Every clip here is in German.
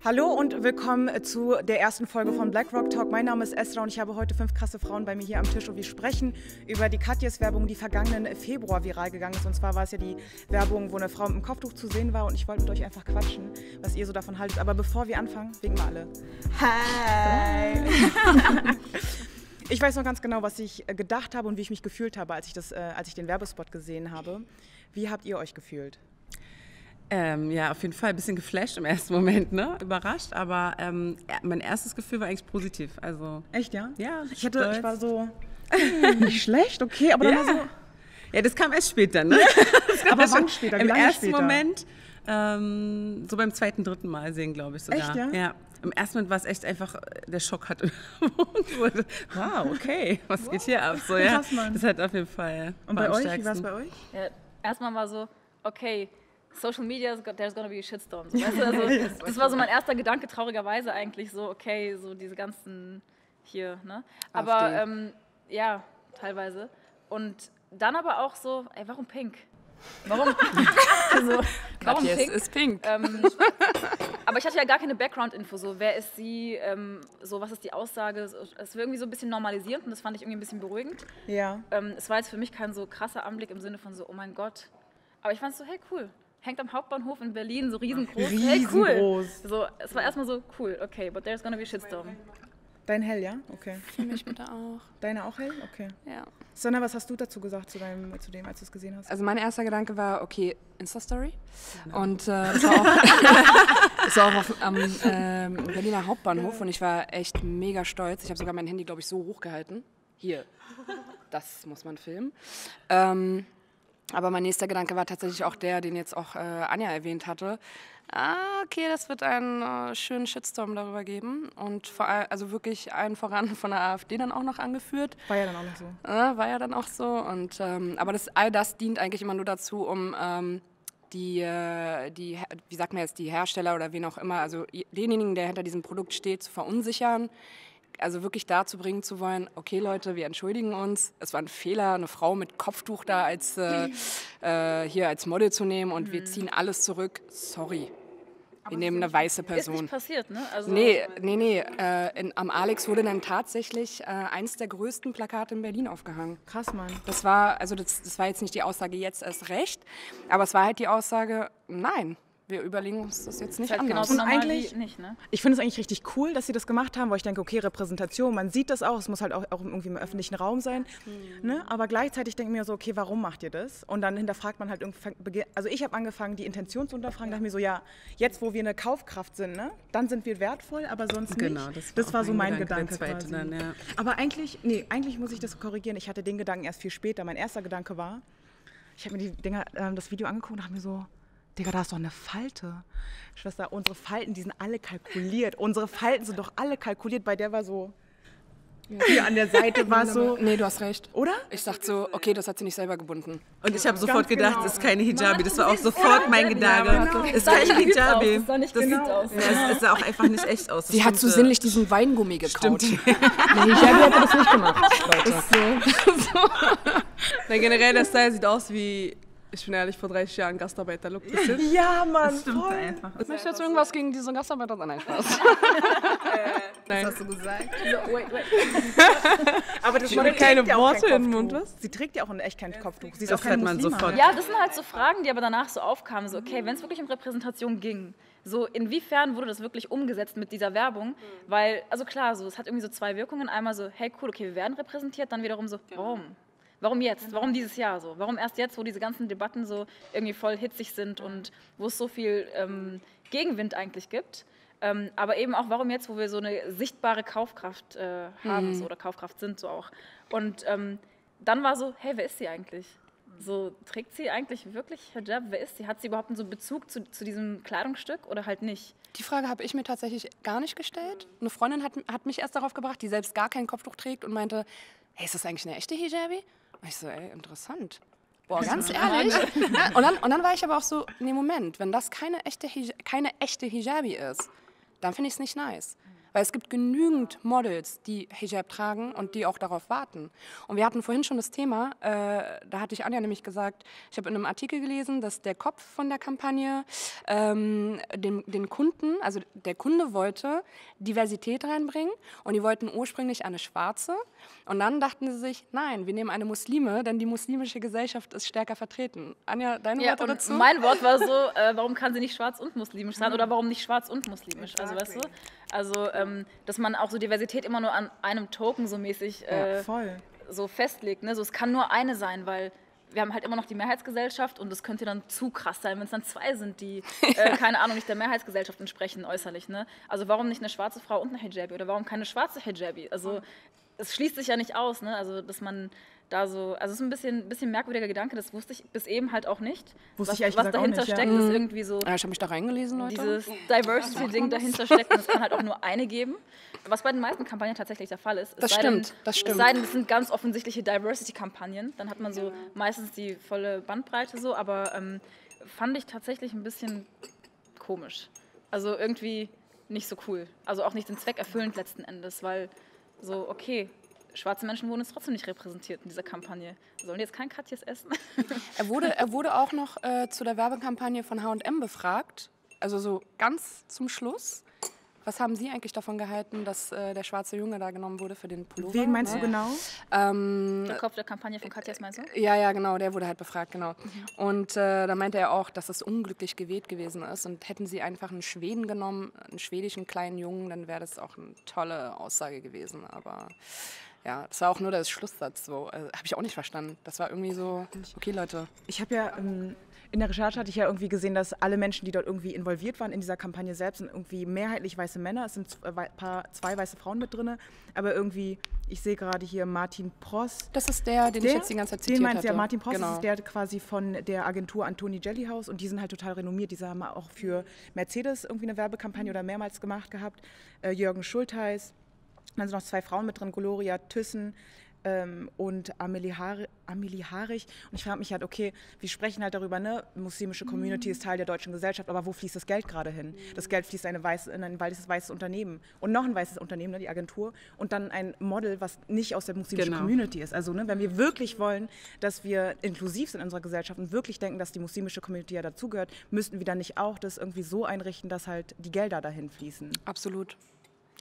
Hallo und willkommen zu der ersten Folge von Black Rock Talk. Mein Name ist Esra und ich habe heute 5 krasse Frauen bei mir hier am Tisch und wir sprechen über die Katjes-Werbung, die vergangenen Februar viral gegangen ist. Und zwar war es ja die Werbung, wo eine Frau mit einem Kopftuch zu sehen war und ich wollte mit euch einfach quatschen, was ihr so davon haltet. Aber bevor wir anfangen, winken wir alle. Hi! Ich weiß noch ganz genau, was ich gedacht habe und wie ich mich gefühlt habe, als ich den Werbespot gesehen habe. Wie habt ihr euch gefühlt? Ja, auf jeden Fall ein bisschen geflasht im ersten Moment, ne? Überrascht, aber mein erstes Gefühl war eigentlich positiv. Also, echt, ja? Ja, ich war so, nicht schlecht, okay, aber dann war so... Ja, das kam erst später, ne? Aber wann später? Im ersten Moment, so beim zweiten, dritten Mal sehen, glaube ich sogar. Echt, ja? Ja. Im ersten Moment war es echt einfach, der Schock hat wow, okay, was geht hier ab? So, ja. Krass, Mann. Das hat auf jeden Fall. Und bei euch, wie war es bei euch? Ja, erstmal war so, okay, Social Media, there's gonna be a shitstorm. So, weißt du? Also, das war so mein erster Gedanke, traurigerweise eigentlich, so okay, so diese ganzen hier, ne? Aber ja, teilweise. Und dann aber auch so, ey, warum pink? Warum? Also, warum yes, pink? ist pink. Aber ich hatte ja gar keine Background-Info, so wer ist sie, so was ist die Aussage. Es war irgendwie so ein bisschen normalisierend und das fand ich irgendwie ein bisschen beruhigend. Ja. Es war jetzt für mich kein so krasser Anblick im Sinne von so, oh mein Gott. Aber ich fand es so, hey, cool. Hängt am Hauptbahnhof in Berlin, so riesengroß. Hey, cool. Riesengroß. So, es war erstmal so, cool, okay, but there's gonna be a shitstorm. Dein Hell, ja? Okay. Für mich bitte auch. Deine auch hell? Okay. Ja. Sonna, was hast du dazu gesagt zu dem, als du es gesehen hast? Also mein erster Gedanke war, okay, Insta-Story. Genau. Und das war auch am Berliner Hauptbahnhof und ich war echt mega stolz. Ich habe sogar mein Handy, glaube ich, so hochgehalten. Hier, das muss man filmen. Aber mein nächster Gedanke war tatsächlich auch der, den jetzt auch Anja erwähnt hatte. Okay, das wird einen schönen Shitstorm darüber geben. Und vor allem, also wirklich allen voran von der AfD dann auch noch angeführt. War ja dann auch noch so. War ja dann auch so. Und, aber all das dient eigentlich immer nur dazu, um wie sagt man jetzt, die Hersteller oder wen auch immer, also denjenigen, der hinter diesem Produkt steht, zu verunsichern. Also wirklich dazu bringen zu wollen, okay Leute, wir entschuldigen uns, es war ein Fehler, eine Frau mit Kopftuch da als Model zu nehmen und wir ziehen alles zurück, sorry. Wir nehmen eine weiße Person. Ist nicht passiert, ne? Also Nee. Am Alex wurde dann tatsächlich eins der größten Plakate in Berlin aufgehangen. Krass, Mann. Das war jetzt nicht die Aussage, jetzt erst recht, aber es war halt die Aussage, nein. Wir überlegen uns das jetzt nicht halt anders. genauso normal eigentlich wie nicht, ne? Ich finde es eigentlich richtig cool, dass sie das gemacht haben, weil ich denke, okay, Repräsentation, man sieht das auch, es muss halt auch irgendwie im öffentlichen Raum sein. Ne? Aber gleichzeitig denke ich mir so, okay, warum macht ihr das? Und dann hinterfragt man halt irgendwie, also ich habe angefangen, die Intention zu hinterfragen, dachte mir so, ja, jetzt wo wir eine Kaufkraft sind, ne, dann sind wir wertvoll, aber sonst nicht. Genau, das war so mein Gedanke der zweite quasi. dann, ja. Aber eigentlich muss ich das korrigieren, ich hatte den Gedanken erst viel später. Mein erster Gedanke war, ich habe mir das Video angeguckt und dachte mir so, Digga, da ist doch eine Falte. Schwester, unsere Falten, die sind alle kalkuliert. Unsere Falten sind doch alle kalkuliert. Bei der war so, hier an der Seite war es so. Nee, du hast recht. Oder? Ich dachte so, okay, das hat sie nicht selber gebunden. Und ich habe sofort gedacht, genau. das ist keine Hijabi. Das war auch sofort mein Gedanke. genau. Ist keine Hijabi. Das sah nicht gut aus. Ja, es sah auch einfach nicht echt aus. Sie hat zu sinnlich diesen Weingummi gekaut. Stimmt. Nee, Hijabi hat das nicht gemacht. Nein, generell, der Style sieht aus wie, ich bin ehrlich, vor 30 Jahren Gastarbeiter-Look bisschen. Ja, Mann, Stimmt voll. einfach. Möchtest du jetzt irgendwas gegen diese Gastarbeiter sein? Nein, Spaß. Nein. hast du gesagt? Wait. Aber das Schmeckt keine Worte in den Mund, was? Sie trägt ja auch in echt kein Kopftuch. Sie ist Das auch keine hört man Muslima. sofort. Ja, das sind halt so Fragen, die aber danach so aufkamen. So, okay, wenn es wirklich um Repräsentation ging, so inwiefern wurde das wirklich umgesetzt mit dieser Werbung? Weil, also klar, so, es hat irgendwie so zwei Wirkungen. Einmal so, hey cool, okay, wir werden repräsentiert. Dann wiederum so, warum? Warum jetzt? Warum dieses Jahr so? Warum erst jetzt, wo diese ganzen Debatten so irgendwie voll hitzig sind und wo es so viel Gegenwind eigentlich gibt? Aber eben auch, warum jetzt, wo wir so eine sichtbare Kaufkraft haben so, oder Kaufkraft sind so auch. Und dann war so, hey, wer ist sie eigentlich? So, trägt sie eigentlich wirklich Hijab? Wer ist sie? Hat sie überhaupt einen so Bezug zu diesem Kleidungsstück oder halt nicht? Die Frage habe ich mir tatsächlich gar nicht gestellt. Eine Freundin hat mich erst darauf gebracht, die selbst gar kein Kopftuch trägt und meinte, hey, ist das eigentlich eine echte Hijabi? Und ich so, ey, interessant. Boah, ganz ehrlich. Und dann war ich aber auch so, nee, Moment, wenn das keine echte Hijabi ist, dann finde ich es nicht nice. Weil es gibt genügend Models, die Hijab tragen und die auch darauf warten. Und wir hatten vorhin schon das Thema, da hatte ich Anja nämlich gesagt, ich habe in einem Artikel gelesen, dass der Kopf von der Kampagne den Kunden, also der Kunde wollte Diversität reinbringen und die wollten ursprünglich eine Schwarze. Und dann dachten sie sich, nein, wir nehmen eine Muslime, denn die muslimische Gesellschaft ist stärker vertreten. Anja, deine Worte dazu? Mein Wort war so, warum kann sie nicht schwarz und muslimisch sein oder warum nicht schwarz und muslimisch? Also, weißt du? Also, dass man auch so Diversität immer nur an einem Token so mäßig so festlegt. Ne? So, es kann nur eine sein, weil wir haben halt immer noch die Mehrheitsgesellschaft und das könnte dann zu krass sein, wenn es dann zwei sind, die, keine Ahnung, nicht der Mehrheitsgesellschaft entsprechen äußerlich. Ne? Also warum nicht eine schwarze Frau und eine Hijabi oder warum keine schwarze Hijabi? Also es schließt sich ja nicht aus, ne? Also dass man da so, also es ist ein bisschen merkwürdiger Gedanke, das wusste ich bis eben halt auch nicht. Was dahinter steckt, ist irgendwie so, ich habe mich da reingelesen, Leute. Dieses Diversity-Ding dahinter steckt und es kann halt auch nur eine geben. Was bei den meisten Kampagnen tatsächlich der Fall ist. Das stimmt. Es sei denn, das sind ganz offensichtliche Diversity-Kampagnen, dann hat man so meistens die volle Bandbreite so, aber fand ich tatsächlich ein bisschen komisch. Also irgendwie nicht so cool. Also auch nicht den Zweck erfüllend letzten Endes, weil so, okay, schwarze Menschen wurden jetzt trotzdem nicht repräsentiert in dieser Kampagne. Sollen die jetzt kein Katjes essen? Er wurde auch noch zu der Werbekampagne von H&M befragt, also so ganz zum Schluss. Was haben Sie eigentlich davon gehalten, dass der schwarze Junge da genommen wurde für den Pullover? Wen meinst du genau? Der Kopf der Kampagne von Katjes, meinst du? Ja, genau, der wurde halt befragt, genau. Und da meinte er auch, dass es unglücklich gewählt gewesen ist. Und hätten sie einfach einen Schweden genommen, einen schwedischen kleinen Jungen, dann wäre das auch eine tolle Aussage gewesen. Aber ja, das war auch nur der Schlusssatz so. Habe ich auch nicht verstanden. Das war irgendwie so, okay, Leute. Ich habe ja in der Recherche hatte ich ja irgendwie gesehen, dass alle Menschen, die dort irgendwie involviert waren in dieser Kampagne selbst, sind irgendwie mehrheitlich weiße Männer. Es sind zwei weiße Frauen mit drin. Aber irgendwie, ich sehe gerade hier Martin Pross. Das ist der, den ich jetzt die ganze Zeit zitiert hatte. Den meinst du ja, hatte. Martin Pross, Genau. das ist der quasi von der Agentur Antoni Jellyhouse. Und die sind halt total renommiert. Diese haben auch für Mercedes irgendwie eine Werbekampagne oder mehrmals gemacht gehabt. Jürgen Schultheis. Dann sind noch zwei Frauen mit drin, Gloria Thyssen und Amelie Harich. Und ich frage mich halt, okay, wir sprechen halt darüber, ne, muslimische Community ist Teil der deutschen Gesellschaft, aber wo fließt das Geld gerade hin? Das Geld fließt in ein weißes Unternehmen und noch ein weißes Unternehmen, ne, die Agentur, und dann ein Model, was nicht aus der muslimischen Community ist. Also ne, wenn wir wirklich wollen, dass wir inklusiv sind in unserer Gesellschaft und wirklich denken, dass die muslimische Community ja dazugehört, müssten wir dann nicht auch das irgendwie so einrichten, dass halt die Gelder dahin fließen? Absolut.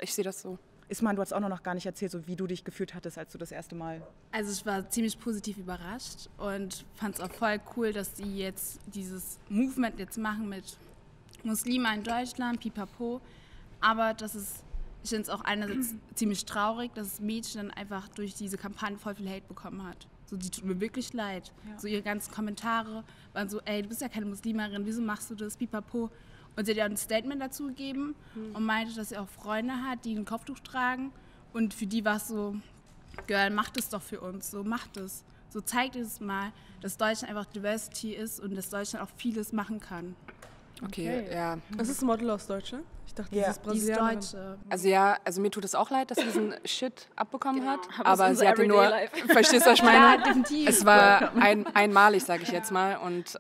Ich sehe das so. Isman, du hast auch noch gar nicht erzählt, so wie du dich gefühlt hattest, als du das erste Mal... Also ich war ziemlich positiv überrascht und fand es auch voll cool, dass die jetzt dieses Movement jetzt machen mit Muslime in Deutschland, pipapo. Aber ich finde es auch einerseits ziemlich traurig, dass das Mädchen dann einfach durch diese Kampagne voll viel Hate bekommen hat. So, die tut mir wirklich leid. Ja. So ihre ganzen Kommentare waren so, ey, du bist ja keine Muslimerin, wieso machst du das, pipapo. Und sie hat ja ein Statement dazu gegeben und meinte, dass sie auch Freunde hat, die ein Kopftuch tragen. Und für die war es so, Girl, mach das doch für uns, so mach das. So zeigt es mal, dass Deutschland einfach Diversity ist und dass Deutschland auch vieles machen kann. Okay, ja. Das ist ein Model aus Deutschland? Ich dachte, das ist Die ist Brasilianerin. Deutsche. Also mir tut es auch leid, dass sie diesen Shit abbekommen hat. Aber Aber es ist sie hatte unser nur, Everyday Life. verstehst du, was ich meine? Ja, definitiv. Es war einmalig, sage ich jetzt mal. Und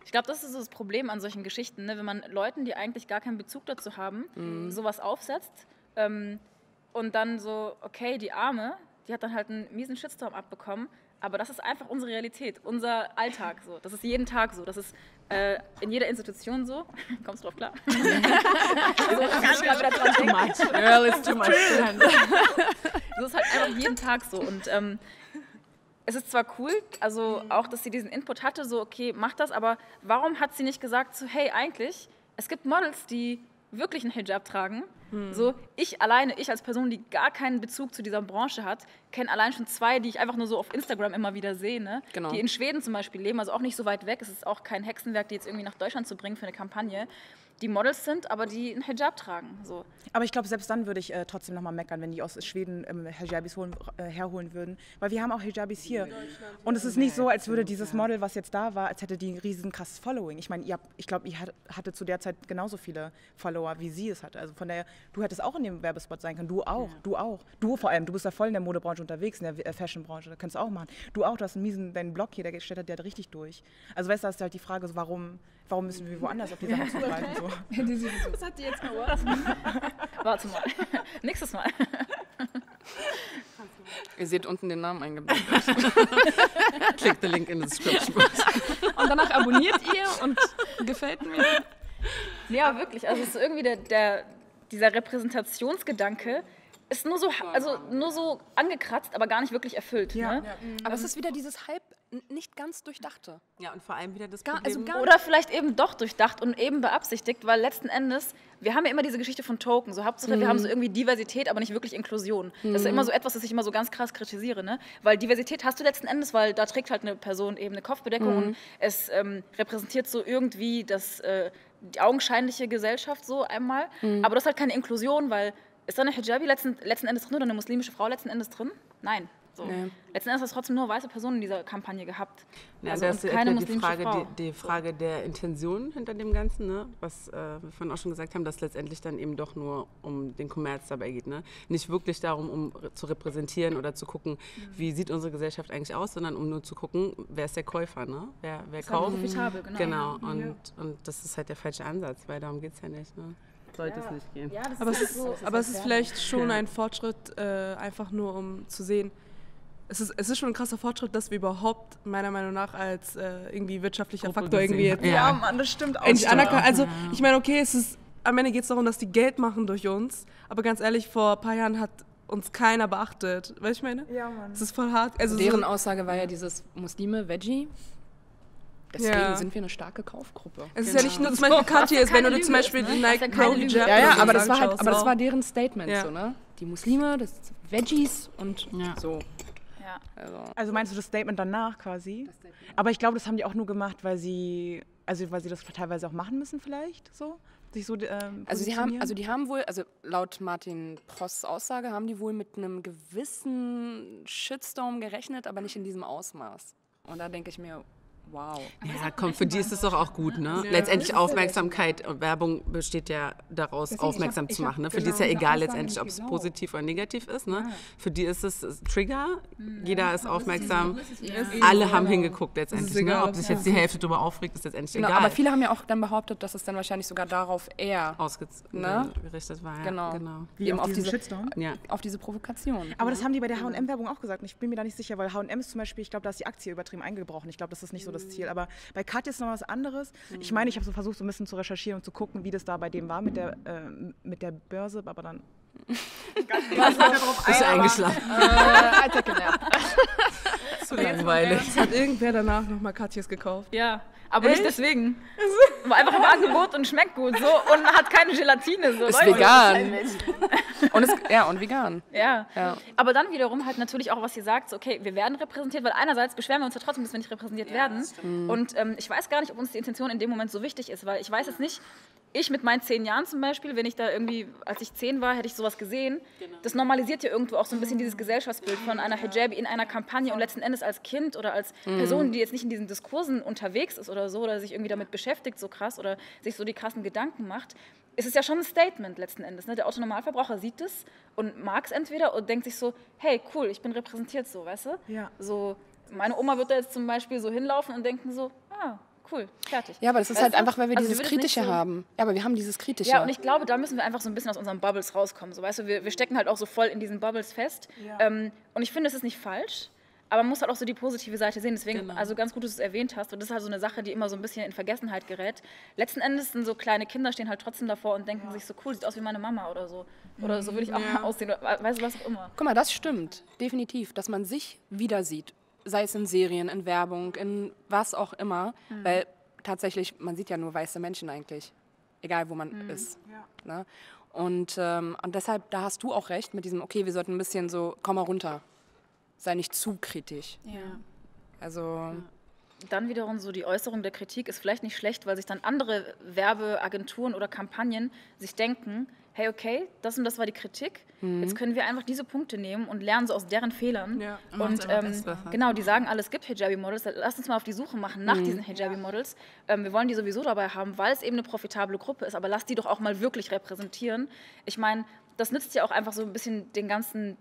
Ich glaube, das ist so das Problem an solchen Geschichten, ne? Wenn man Leuten, die eigentlich gar keinen Bezug dazu haben, sowas aufsetzt und dann so, okay, die Arme, die hat dann halt einen miesen Shitstorm abbekommen, aber das ist einfach unsere Realität, unser Alltag so. Das ist jeden Tag so, das ist in jeder Institution so. Kommst du drauf klar? So, kann ich grad wieder dran denken. Girl, it's too much. So ist halt einfach jeden Tag so und es ist zwar cool, also auch, dass sie diesen Input hatte, so okay, mach das, aber warum hat sie nicht gesagt, so hey, eigentlich, es gibt Models, die wirklich einen Hijab tragen, so ich als Person, die gar keinen Bezug zu dieser Branche hat, kenne allein schon zwei, die ich einfach nur so auf Instagram immer wieder sehe, ne? Genau. Die in Schweden zum Beispiel leben, also auch nicht so weit weg, es ist auch kein Hexenwerk, die jetzt irgendwie nach Deutschland zu bringen für eine Kampagne, die Models sind, aber die einen Hijab tragen, so. Aber ich glaube, selbst dann würde ich trotzdem nochmal meckern, wenn die aus Schweden Hijabis herholen würden. Weil wir haben auch Hijabis hier. Und es ist nicht so, als würde dieses Model, was jetzt da war, als hätte die ein riesen krasses Following. Ich meine, ich glaube, ihr hattet zu der Zeit genauso viele Follower, wie sie es hatte. Also von daher, du hättest auch in dem Werbespot sein können. Du auch, du auch. Du vor allem, du bist ja voll in der Modebranche unterwegs, in der Fashionbranche. Da könntest du auch machen. Du auch, du hast einen miesen, deinen Blog hier, der steht halt richtig durch. Also weißt du, da ist halt die Frage, so, warum warum müssen wir woanders auf die Sachen zugreifen? So. Das hat die jetzt mal was. Warte mal. Nächstes Mal. Ihr seht unten den Namen eingeblendet. Click the link in the description box. Und danach abonniert ihr und gefällt mir. Ja, wirklich. Also es ist irgendwie dieser Repräsentationsgedanke ist nur so angekratzt, aber gar nicht wirklich erfüllt. Ne? Aber es ist wieder dieses halb nicht ganz durchdachte. Ja, und vor allem wieder das Problem. Oder vielleicht eben doch durchdacht und eben beabsichtigt, weil letzten Endes, wir haben ja immer diese Geschichte von Token, so Hauptsache wir haben so irgendwie Diversität, aber nicht wirklich Inklusion. Das ist immer so etwas, das ich immer so ganz krass kritisiere, ne? Weil Diversität hast du letzten Endes, weil da trägt halt eine Person eben eine Kopfbedeckung und es repräsentiert so irgendwie die augenscheinliche Gesellschaft so einmal, aber das ist halt keine Inklusion, weil ist da eine Hijabi letzten Endes drin oder eine muslimische Frau letzten Endes drin? Nein. So. Nee. Letzten Endes hast du trotzdem nur weiße Personen in dieser Kampagne gehabt. Ja, also das ist keine die muslimische Frage, Frau. die Frage der Intention hinter dem Ganzen, ne? Was wir vorhin auch schon gesagt haben, dass letztendlich dann eben doch nur um den Kommerz dabei geht. Ne? Nicht wirklich darum, um zu repräsentieren oder zu gucken, wie sieht unsere Gesellschaft eigentlich aus, sondern um nur zu gucken, wer ist der Käufer, ne? Wer kauft. Profitabel, genau. Und das ist halt der falsche Ansatz, weil darum geht es ja nicht. Ne? Sollte es nicht gehen. Ja, Aber es ist vielleicht schon ein Fortschritt, einfach nur um zu sehen, es ist schon ein krasser Fortschritt, dass wir überhaupt meiner Meinung nach als irgendwie wirtschaftlicher Gruppe Faktor irgendwie gesehen. jetzt Ja, Mann, das stimmt auch. endlich anerkannt. Also ich meine, okay, am Ende geht es darum, dass die Geld machen durch uns, aber ganz ehrlich, vor ein paar Jahren hat uns keiner beachtet. Weißt du, ich meine? Ja, Mann. Es ist voll hart. Also Deren Aussage war ja dieses Muslime, Veggie. Deswegen sind wir eine starke Kaufgruppe. Es ist ja nicht nur zum Beispiel Katjes, wenn du dir zum Beispiel die Nike Pro Hijab aber das war halt, anschaust, das war deren Statement Ja. so, ne? Die Muslime, das Veggies und so. Ja. Also meinst du das Statement danach quasi? Aber ich glaube, das haben die auch nur gemacht, weil sie das teilweise auch machen müssen vielleicht, so? Sich so Also die haben wohl, also laut Martin Prosts Aussage, haben die wohl mit einem gewissen Shitstorm gerechnet, aber nicht in diesem Ausmaß. Und da denke ich mir, wow. Ja, komm, für die ist es doch auch gut, ne? Letztendlich Aufmerksamkeit und Werbung besteht ja daraus, aufmerksam zu machen. Ne? Für die ist ja egal letztendlich, ob es positiv oder negativ ist. Ne? Für die ist es Trigger, jeder ist aufmerksam, alle haben hingegucht letztendlich. Ne? Ob sich jetzt die Hälfte darüber aufregt, ist letztendlich Genau, egal. aber viele haben ja auch dann behauptet, dass es dann wahrscheinlich sogar darauf eher gerichtet war. Ja, Genau. Wie Eben auf auf diesen diese, Shitstorm? Ja. auf diese Provokation. Aber das haben die bei der H&M-Werbung auch gesagt. Ich bin mir da nicht sicher, weil H&M ist zum Beispiel, ich glaube, da ist die Aktie übertrieben eingebrochen. Ich glaube, das ist nicht so das Ziel. Aber bei Katja ist noch was anderes. Ich meine, ich habe so versucht, so ein bisschen zu recherchieren und zu gucken, wie das da bei dem war mit der Börse, aber dann Bist du eingeschlafen? Zu langweilig. hat irgendwer danach nochmal Katjes gekauft. Ja, aber nicht deswegen. War einfach im Angebot und schmeckt gut so und hat keine Gelatine. So. Ist Leute, vegan. Und vegan. Ja. Aber dann wiederum halt natürlich auch, was ihr sagt, so, okay, wir werden repräsentiert, weil einerseits beschweren wir uns ja trotzdem, dass wir nicht repräsentiert werden. Und ich weiß gar nicht, ob uns die Intention in dem Moment so wichtig ist, weil ich weiß jetzt nicht, ich mit meinen 10 Jahren zum Beispiel, wenn ich da irgendwie, als ich 10 war, hätte ich sowas gesehen. Das normalisiert ja irgendwo auch so ein bisschen dieses Gesellschaftsbild von einer Hijabi in einer Kampagne und letzten Endes als Kind oder als Person, die jetzt nicht in diesen Diskursen unterwegs ist oder so oder sich irgendwie damit beschäftigt so krass oder sich so die krassen Gedanken macht, ist es ja schon ein Statement letzten Endes. Ne? Der Autonormalverbraucher sieht es und mag es entweder und denkt sich so, hey, cool, ich bin repräsentiert so, weißt du? Ja. So, meine Oma wird da jetzt zum Beispiel so hinlaufen und denken so, cool, fertig. Ja, aber das ist Weißt halt du? einfach, weil wir Also dieses du würdest nicht Kritische so- haben. Ja, aber wir haben dieses Kritische. Ja, und ich glaube, da müssen wir einfach so ein bisschen aus unseren Bubbles rauskommen. So, weißt du, wir stecken halt auch so voll in diesen Bubbles fest. Und ich finde, es ist nicht falsch, aber man muss halt auch so die positive Seite sehen. Deswegen, also ganz gut, dass du es erwähnt hast. Und das ist halt so eine Sache, die immer so ein bisschen in Vergessenheit gerät. Letzten Endes sind so kleine Kinder, stehen halt trotzdem davor und denken sich so, cool, sieht aus wie meine Mama oder so. Oder so würde ich auch mal aussehen. Oder, weißt du, was auch immer. Guck mal, das stimmt. Definitiv. Dass man sich wieder sieht. Sei es in Serien, in Werbung, in was auch immer. Weil tatsächlich, man sieht ja nur weiße Menschen eigentlich. Egal, wo man ist. Ne? Und deshalb, da hast du auch recht mit diesem, okay, wir sollten ein bisschen so, komm mal runter. Sei nicht zu kritisch. Ja. Also, Dann wiederum so die Äußerung der Kritik ist vielleicht nicht schlecht, weil sich dann andere Werbeagenturen oder Kampagnen sich denken, hey, okay, das und das war die Kritik, jetzt können wir einfach diese Punkte nehmen und lernen so aus deren Fehlern. Ja. Und genau, die sagen alle, es gibt Hijabi-Models, lass uns mal auf die Suche machen nach diesen Hijabi-Models. Wir wollen die sowieso dabei haben, weil es eben eine profitable Gruppe ist, aber lass die doch auch mal wirklich repräsentieren. Ich meine, das nützt ja auch einfach so ein bisschen den ganzen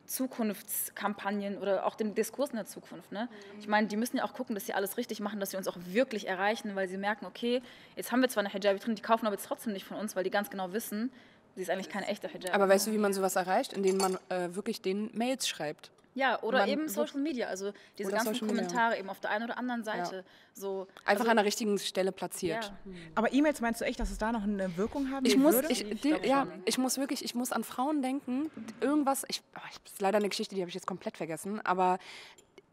Zukunftskampagnen oder auch den Diskurs in der Zukunft. Ne? Ich meine, die müssen ja auch gucken, dass sie alles richtig machen, dass sie uns auch wirklich erreichen, weil sie merken, okay, jetzt haben wir zwar eine Hijabi drin, die kaufen aber jetzt trotzdem nicht von uns, weil die ganz genau wissen, sie ist eigentlich keine echte Hijabi. Aber weißt du, wie man sowas erreicht? Indem man wirklich den Mails schreibt. Ja, oder eben Social Media, also diese ganzen Social Kommentare Media. eben auf der einen oder anderen Seite. So, Einfach also, an der richtigen Stelle platziert. ja. Aber E-Mails meinst du echt, dass es da noch eine Wirkung haben Ich würde? muss an Frauen denken. Irgendwas, das ist leider eine Geschichte, die habe ich jetzt komplett vergessen, aber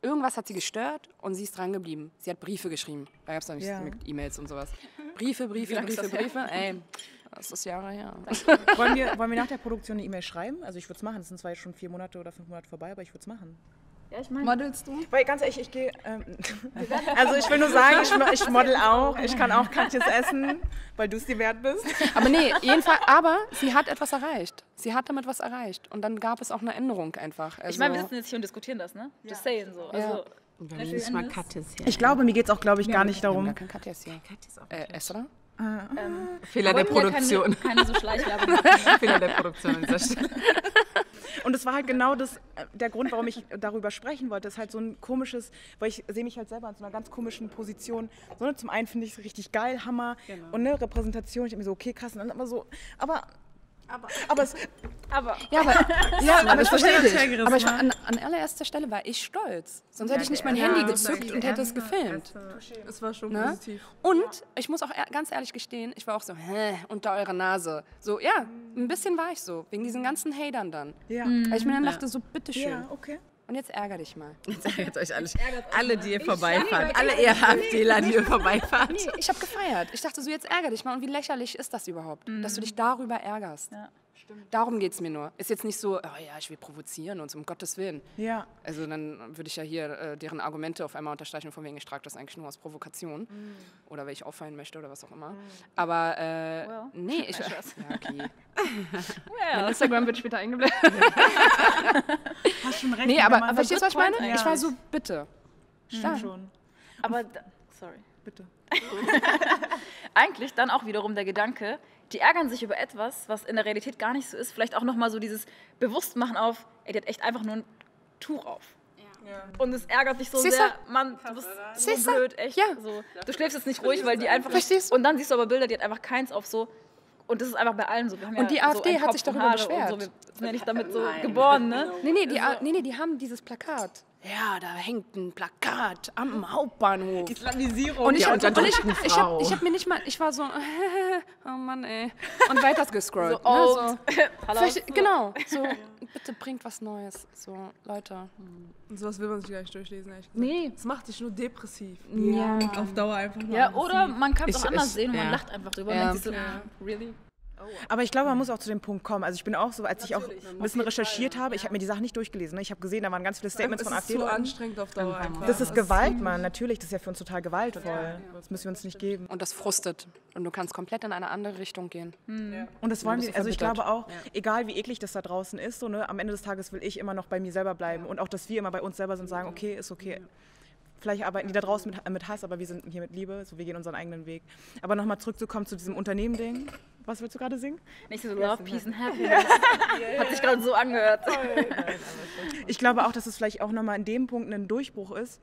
irgendwas hat sie gestört und sie ist dran geblieben. Sie hat Briefe geschrieben. Da gab es noch nicht mit E-Mails und sowas. Briefe. Ey, das ist Jahre her. Wollen wir nach der Produktion eine E-Mail schreiben? Also ich würde es machen. Es sind zwar jetzt schon 4 Monate oder 5 Monate vorbei, aber ich würde es machen. Ja, ich meine, Modelst du? Weil ganz ehrlich, ich gehe. Also ich will nur sagen, ich model auch. Ich kann auch Katjes essen, weil du es dir wert bist. Aber nee, jedenfalls, aber sie hat etwas erreicht. Sie hat damit was erreicht. Und dann gab es auch eine Änderung einfach. Also, ich meine, wir sitzen jetzt hier und diskutieren das, ne? Just saying so. Also, Wenn wir nicht mal Katjes her. Ich glaube, mir geht es auch, glaube ich, gar nicht wir haben darum. gar kein Katjas hier. Esra? Fehler der Produktion. Keine so Schleichwerbung machen. Fehler der Produktion an dieser Stelle. Und es war halt genau der Grund, warum ich darüber sprechen wollte. Das ist halt so ein komisches, weil ich sehe mich halt selber in so einer ganz komischen Position. So, ne, zum einen finde ich es richtig geil, Hammer. Und eine Repräsentation, ich habe mir so, okay, krass. Und dann aber so, aber es... Aber ich verstehe dich. Aber ich war an allererster Stelle war ich stolz. Sonst hätte ich nicht mein Handy gezückt und hätte es gefilmt. Es war schon Ne? positiv. Und ich muss auch ganz ehrlich gestehen, ich war auch so, unter eurer Nase. So, ja, ein bisschen war ich so, wegen diesen ganzen Hatern dann. Ja, Weil ich mir dann dachte, so, bitteschön. ja, okay. Und jetzt ärger dich mal. Jetzt ärgert euch alle, die ihr vorbeifahrt. Alle ihr AfDler, die ihr vorbeifahrt. Nee, ich habe gefeiert. Ich dachte so, jetzt ärger dich mal. Und wie lächerlich ist das überhaupt, dass du dich darüber ärgerst? Ja. Darum geht es mir nur. Ist jetzt nicht so, oh ja, ich will provozieren und so, um Gottes Willen. Ja. Also dann würde ich ja hier deren Argumente auf einmal unterstreichen, von wegen, ich trage das eigentlich nur aus Provokation. Oder weil ich auffallen möchte oder was auch immer. Aber nee, ich... Ja, okay. Mein Instagram wird später eingeblendet. Hast schon recht. Nee, wenn aber man verstehst du, was ich meine? Ja. Ich war so, bitte. Stimmt schon. Aber, sorry. Bitte. Eigentlich dann auch wiederum der Gedanke, die ärgern sich über etwas, was in der Realität gar nicht so ist. Vielleicht auch nochmal so dieses Bewusstmachen auf, ey, die hat echt einfach nur ein Tuch auf. Ja. Und es ärgert dich so Siehst sehr, Mann, du bist so blöd, echt. Ja. So. Du schläfst jetzt nicht ruhig, weil die einfach... Verstehst du? Und dann siehst du aber Bilder, die hat einfach keins auf so... Und das ist einfach bei allen so. Wir haben Und ja die AfD so einen hat Kopf sich und darüber Haare beschwert. und so. Wir sind ja nicht damit so geboren, ne? Nee, die haben dieses Plakat. Ja, da hängt ein Plakat am Hauptbahnhof. Islamisierung. Und ich Ja, habe unterdrückten Frau. hab mir nicht mal, ich war so, oh Mann, ey. Und weiter gescrollt. So old. Genau, so, bitte bringt was Neues. So, Leute. Und sowas will man sich gar nicht durchlesen, ehrlich gesagt. Nee. Es macht dich nur depressiv. Ja. Auf Dauer einfach nur. Ja, oder man kann es auch Ich- anders ich- sehen und man ja. lacht einfach drüber Ja. und denkt sich so, really? Aber ich glaube, man muss auch zu dem Punkt kommen. Also ich bin auch so, als ich auch ein bisschen recherchiert habe, ich habe mir die Sachen nicht durchgelesen. Ne? Ich habe gesehen, da waren ganz viele Statements Es von ist so AfD. anstrengend auf Dauer einfach. Das ist Gewalt, Mann. Natürlich, das ist ja für uns total gewaltvoll. Das müssen wir uns nicht geben. Und das frustet. Und du kannst komplett in eine andere Richtung gehen. Und das wollen bist wir, du also ich verbittert. glaube auch, egal wie eklig das da draußen ist, so, ne, am Ende des Tages will ich immer noch bei mir selber bleiben. Und auch, dass wir immer bei uns selber sind und sagen, okay, ist okay. Vielleicht arbeiten die da draußen mit Hass, aber wir sind hier mit Liebe, so wir gehen unseren eigenen Weg. Aber nochmal zurückzukommen zu diesem Unternehmen-Ding. Was willst du gerade singen? Nicht so Love, Peace and Happiness. Hat sich gerade so angehört. Ich glaube auch, dass es vielleicht auch nochmal in dem Punkt ein Durchbruch ist,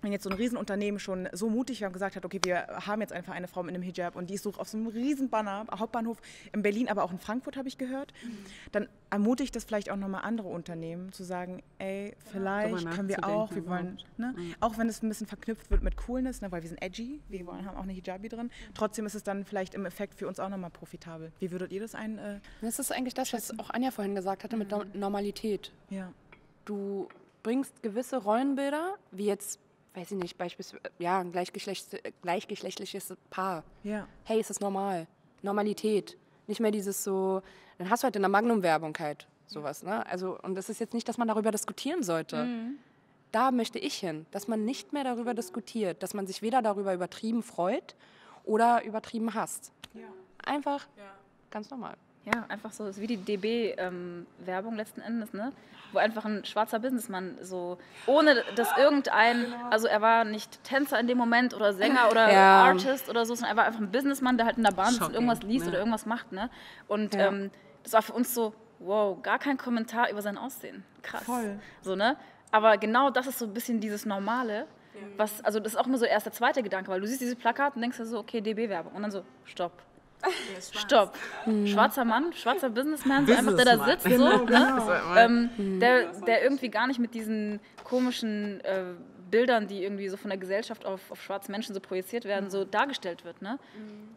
wenn jetzt so ein Riesenunternehmen schon so mutig war und gesagt hat, okay, wir haben jetzt einfach eine Frau mit einem Hijab und die ist so auf so einem Riesenbanner, Hauptbahnhof in Berlin, aber auch in Frankfurt, habe ich gehört, dann ermutigt das vielleicht auch nochmal andere Unternehmen zu sagen, ey, vielleicht darüber können wir auch, wir nachzudenken wollen, ne, auch wenn es ein bisschen verknüpft wird mit Coolness, ne, weil wir sind edgy, wir haben auch eine Hijabi drin, trotzdem ist es dann vielleicht im Effekt für uns auch nochmal profitabel. Wie würdet ihr das Das ist eigentlich das, was auch Anja vorhin gesagt hatte mit Normalität. ja. Du bringst gewisse Rollenbilder, wie jetzt, weiß ich nicht, beispielsweise, ja, ein gleichgeschlechtliches Paar. Ja. Hey, ist das normal? Normalität. Nicht mehr dieses so, dann hast du halt in der Magnum-Werbung halt sowas, ne? Also, und das ist jetzt nicht, dass man darüber diskutieren sollte. Da möchte ich hin, dass man nicht mehr darüber diskutiert, dass man sich weder darüber übertrieben freut oder übertrieben hasst. Einfach ganz normal. Ja, einfach so, das ist wie die DB-Werbung letzten Endes, ne? Wo einfach ein schwarzer Businessmann so, ohne dass irgendein, also er war nicht Tänzer in dem Moment oder Sänger oder Ja. Artist oder so, sondern er war einfach ein Businessmann, der halt in der Bahn sitzt und Shocking, irgendwas liest ne? oder irgendwas macht, ne? Und Ja. das war für uns so, wow, gar kein Kommentar über sein Aussehen. Krass. Voll. So, ne? Aber genau das ist so ein bisschen dieses Normale, was, also das ist auch immer so erst der zweite Gedanke, weil du siehst dieses Plakat und denkst dir so, okay, DB-Werbung. Und dann so, stopp. Stopp. Schwarzer Mann, schwarzer Businessman, so einfach der da sitzt, so, ne? Der irgendwie gar nicht mit diesen komischen Bildern, die irgendwie so von der Gesellschaft auf schwarze Menschen so projiziert werden, so dargestellt wird, ne?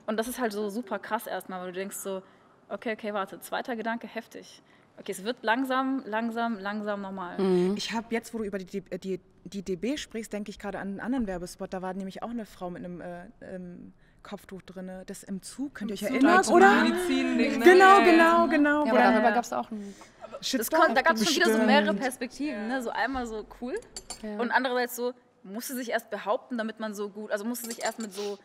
Und das ist halt so super krass erstmal, weil du denkst so, okay, warte, zweiter Gedanke, heftig. Okay, es wird langsam normal. Ich habe jetzt, wo du über die DB sprichst, denke ich gerade an einen anderen Werbespot. Da war nämlich auch eine Frau mit einem Kopftuch drin. Das im Zug, könnt ihr euch erinnern, oder? Medizin-Ding, ne? Genau. Ja, aber darüber gab es auch einen... Da gab es schon wieder so mehrere Perspektiven. Ne? So einmal so cool und andererseits so, musste sich erst behaupten, damit man so gut, also musste sich erst mit so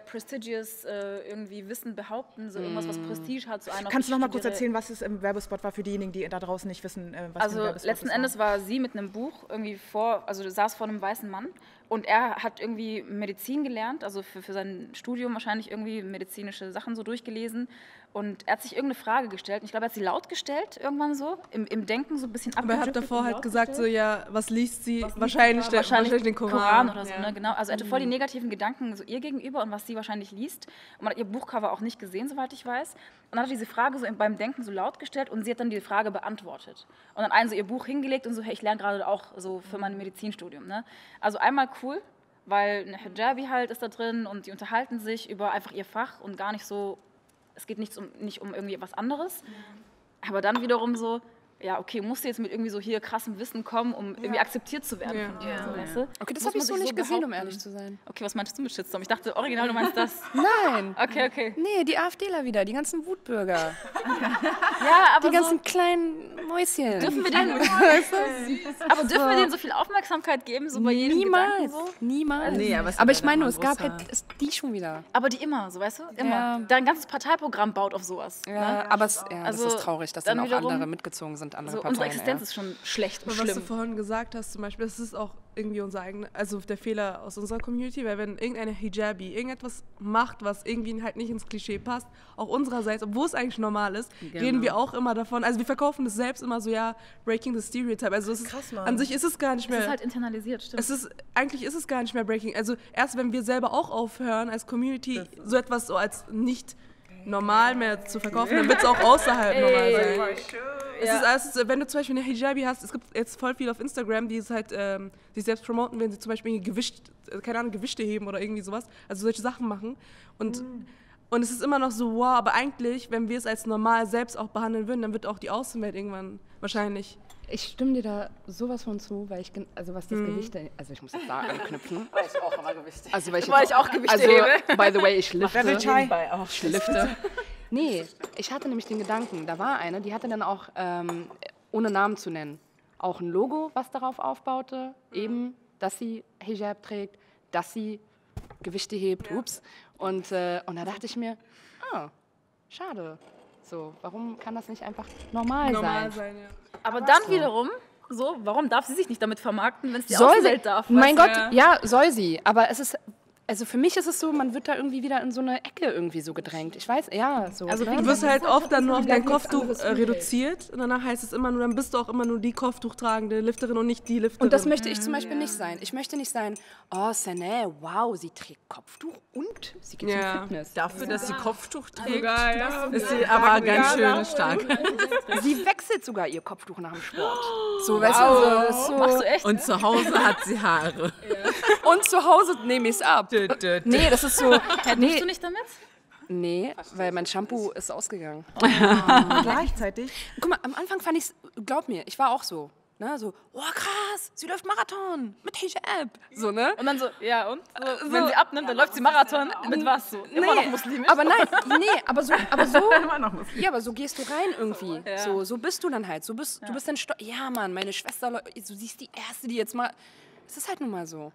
prestigious irgendwie Wissen behaupten, so irgendwas, was Prestige hat. So Kannst du noch mal kurz erzählen, was es im Werbespot war für diejenigen, die da draußen nicht wissen, was also letzten Endes war sie mit einem Buch irgendwie saß vor einem weißen Mann und er hat irgendwie Medizin gelernt, also für sein Studium wahrscheinlich irgendwie medizinische Sachen so durchgelesen und er hat sich irgendeine Frage gestellt und ich glaube, er hat sie laut gestellt irgendwann so, im Denken so ein bisschen Aber er hat davor halt gesagt so, ja, was liest sie? Wahrscheinlich den Koran oder so, ne, genau. Also er hatte voll die negativen Gedanken so ihr gegenüber und was sie wahrscheinlich liest. Und man hat ihr Buchcover auch nicht gesehen, soweit ich weiß. Und dann hat er diese Frage so beim Denken so laut gestellt und sie hat dann die Frage beantwortet. Und dann einen so ihr Buch hingelegt und so, hey, ich lerne gerade auch so für mein Medizinstudium, ne. Also einmal cool, weil eine Hijabi halt ist da drin und die unterhalten sich über einfach ihr Fach und gar nicht so, es geht nicht um irgendwie was anderes. Aber dann wiederum so, ja, okay, musst du jetzt mit irgendwie so hier krassem Wissen kommen, um irgendwie akzeptiert zu werden von dir, so, weißt du? Okay, das habe ich so nicht gesehen, um ehrlich zu sein. Okay, was meinst du mit Shitstorm? Ich dachte, original, du meinst das. Nein. Okay. Nee, die AfDler wieder, die ganzen Wutbürger. Ja, aber die ganzen kleinen Mäuschen. Dürfen wir denen so viel Aufmerksamkeit geben, so bei jedem Gedanken so? Niemals. Nee, aber ich meine nur, es gab halt die schon wieder. Aber die immer, so, weißt du? Immer. Ja. Dein ganzes Parteiprogramm baut auf sowas. Ja, ne? aber das ist traurig, dass dann auch andere mitgezogen sind. Andere Parteien, unsere Existenz ist schon schlecht und schlimm. Was du vorhin gesagt hast, zum Beispiel, das ist auch irgendwie unser eigener, also der Fehler aus unserer Community, weil wenn irgendeine Hijabi irgendetwas macht, was irgendwie halt nicht ins Klischee passt, auch unsererseits, obwohl es eigentlich normal ist, reden wir auch immer davon, also wir verkaufen es selbst immer so, ja, breaking the stereotype, also es ist, krass, Mann. An sich ist es gar nicht mehr. Es ist halt internalisiert, stimmt. Eigentlich ist es gar nicht mehr breaking, also erst wenn wir selber auch aufhören, als Community, so etwas so als nicht normal mehr zu verkaufen, dann wird es auch außerhalb normal sein. Es ist, wenn du zum Beispiel eine Hijabi hast, es gibt jetzt voll viel auf Instagram, die es halt sich selbst promoten, wenn sie zum Beispiel Gewichte heben oder irgendwie sowas, also solche Sachen machen. Und es ist immer noch so, wow, aber eigentlich, wenn wir es als normal selbst auch behandeln würden, dann wird auch die Außenwelt irgendwann wahrscheinlich. Ich stimme dir da sowas von zu, weil was das Gewicht, also ich muss jetzt da anknüpfen. Weil ich auch immer Gewichte hebe. Weil ich auch Gewichte hebe. By the way, ich lifte. Nee, ich hatte nämlich den Gedanken, da war eine, die hatte dann auch, ohne Namen zu nennen, auch ein Logo, was darauf aufbaute, eben, dass sie Hijab trägt, dass sie Gewichte hebt, und da dachte ich mir, schade, so, warum kann das nicht einfach normal sein? Ja. Aber dann wiederum, so, warum darf sie sich nicht damit vermarkten, wenn es die Außenwelt darf? Mein Gott, ja, soll sie, aber es ist... Also für mich ist es so, man wird da irgendwie wieder in so eine Ecke irgendwie so gedrängt. Ich weiß, ja, so. Also du wirst halt oft dann nur auf dein Kopftuch reduziert und danach heißt es immer nur, dann bist du auch immer nur die Kopftuchtragende Lifterin und nicht die Lifterin. Und das möchte ich zum Beispiel nicht sein. Ich möchte nicht sein, oh, Sané, wow, sie trägt Kopftuch und sie geht zum Fitness. Dafür, dass sie Kopftuch trägt, ist sie aber ganz schön stark. Sie wechselt sogar ihr Kopftuch nach dem Sport. So, weißt du, so. Machst du echt? Und zu Hause hat sie Haare. Und zu Hause nehme ich es ab. Nee, das ist so. Bist du nicht damit? Nee, weil mein Shampoo ist ausgegangen. Gleichzeitig. Guck mal, am Anfang fand ich es, glaub mir, ich war auch so. Ne, so, oh krass, sie läuft Marathon mit Hijab. So, ne? Und dann so, ja und? So, wenn sie abnimmt, dann läuft sie Marathon. Mit was? So? Immer noch muslimisch? Aber nein, aber so ja, aber so gehst du rein irgendwie. Ja. So bist du dann halt. Du bist dann ja Mann, meine Schwester, du siehst die Erste, die jetzt mal Es ist halt nun mal so.